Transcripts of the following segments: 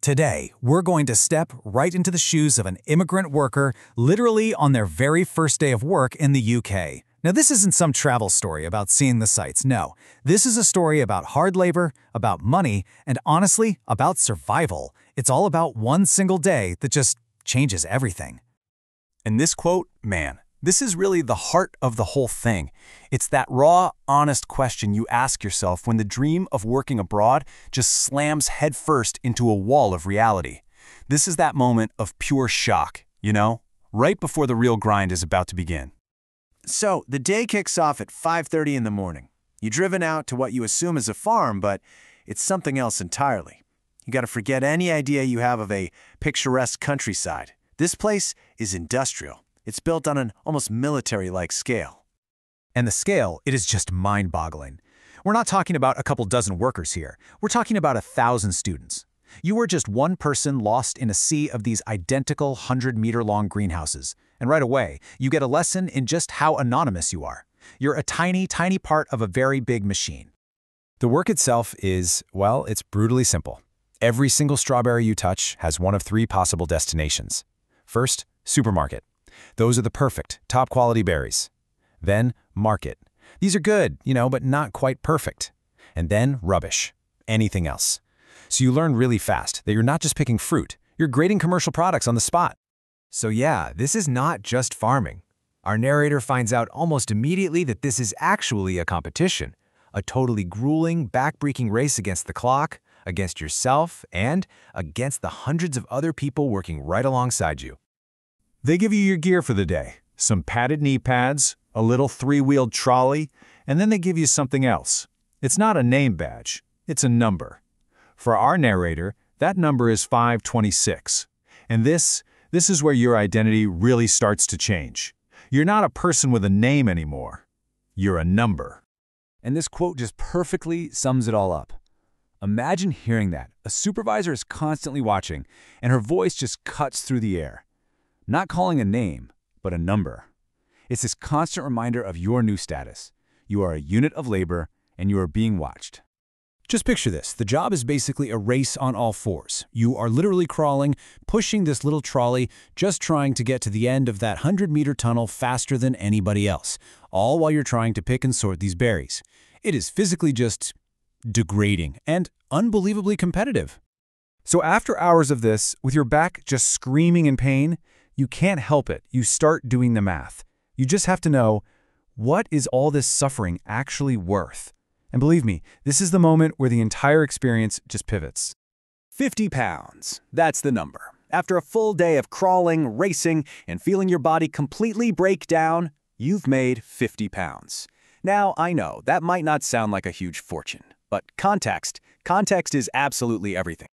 Today, we're going to step right into the shoes of an immigrant worker literally on their very first day of work in the UK. Now, this isn't some travel story about seeing the sights. No, this is a story about hard labor, about money, and honestly, about survival. It's all about one single day that just changes everything. And this quote, man, this is really the heart of the whole thing. It's that raw, honest question you ask yourself when the dream of working abroad just slams headfirst into a wall of reality. This is that moment of pure shock, right before the real grind is about to begin. So, the day kicks off at 5:30 in the morning. You're driven out to what you assume is a farm, but it's something else entirely. You gotta forget any idea you have of a picturesque countryside. This place is industrial. It's built on an almost military-like scale. And the scale, it is just mind-boggling. We're not talking about a couple dozen workers here. We're talking about 1,000 students. You are just one person lost in a sea of these identical 100-meter-long greenhouses. And right away, you get a lesson in just how anonymous you are. You're a tiny, tiny part of a very big machine. The work itself is, well, it's brutally simple. Every single strawberry you touch has one of 3 possible destinations. First, supermarket. Those are the perfect, top-quality berries. Then, market. These are good, but not quite perfect. And then, rubbish. Anything else. So you learn really fast that you're not just picking fruit, you're grading commercial products on the spot. So yeah, this is not just farming. Our narrator finds out almost immediately that this is actually a competition, a totally grueling, backbreaking race against the clock, against yourself, and against the hundreds of other people working right alongside you. They give you your gear for the day, some padded knee pads, a little 3-wheeled trolley, and then they give you something else. It's not a name badge, it's a number. For our narrator, that number is 526. And this is where your identity really starts to change. You're not a person with a name anymore. You're a number. And this quote just perfectly sums it all up. Imagine hearing that. A supervisor is constantly watching, and her voice just cuts through the air. Not calling a name, but a number. It's this constant reminder of your new status. You are a unit of labor, and you are being watched. Just picture this. The job is basically a race on all fours. You are literally crawling, pushing this little trolley, just trying to get to the end of that 100-meter tunnel faster than anybody else, all while you're trying to pick and sort these berries. It is physically just degrading and unbelievably competitive. So after hours of this, with your back just screaming in pain, you can't help it. You start doing the math. You just have to know, what is all this suffering actually worth? And believe me, this is the moment where the entire experience just pivots. 50 pounds. That's the number. After a full day of crawling, racing, and feeling your body completely break down, you've made 50 pounds. Now, I know, that might not sound like a huge fortune, but context is absolutely everything.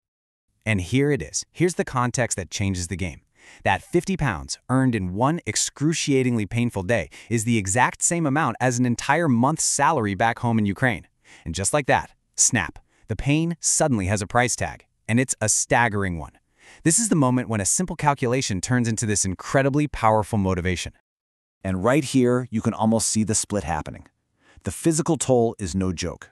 And here it is. Here's the context that changes the game. That 50 pounds earned in one excruciatingly painful day is the exact same amount as an entire month's salary back home in Ukraine. And just like that, snap, the pain suddenly has a price tag, and it's a staggering one. This is the moment when a simple calculation turns into this incredibly powerful motivation. And right here, you can almost see the split happening. The physical toll is no joke.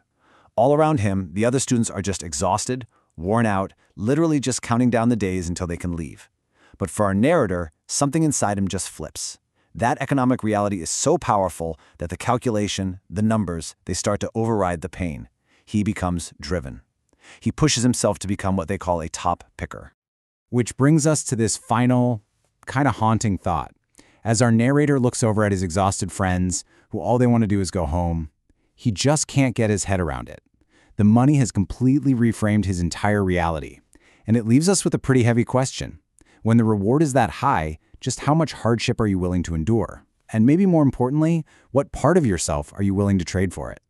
All around him, the other students are just exhausted, worn out, literally just counting down the days until they can leave. But for our narrator, something inside him just flips. That economic reality is so powerful that the calculation, the numbers, they start to override the pain. He becomes driven. He pushes himself to become what they call a top picker. Which brings us to this final, kind of haunting thought. As our narrator looks over at his exhausted friends, who all they want to do is go home, he just can't get his head around it. The money has completely reframed his entire reality. And it leaves us with a pretty heavy question. When the reward is that high, just how much hardship are you willing to endure? And maybe more importantly, what part of yourself are you willing to trade for it?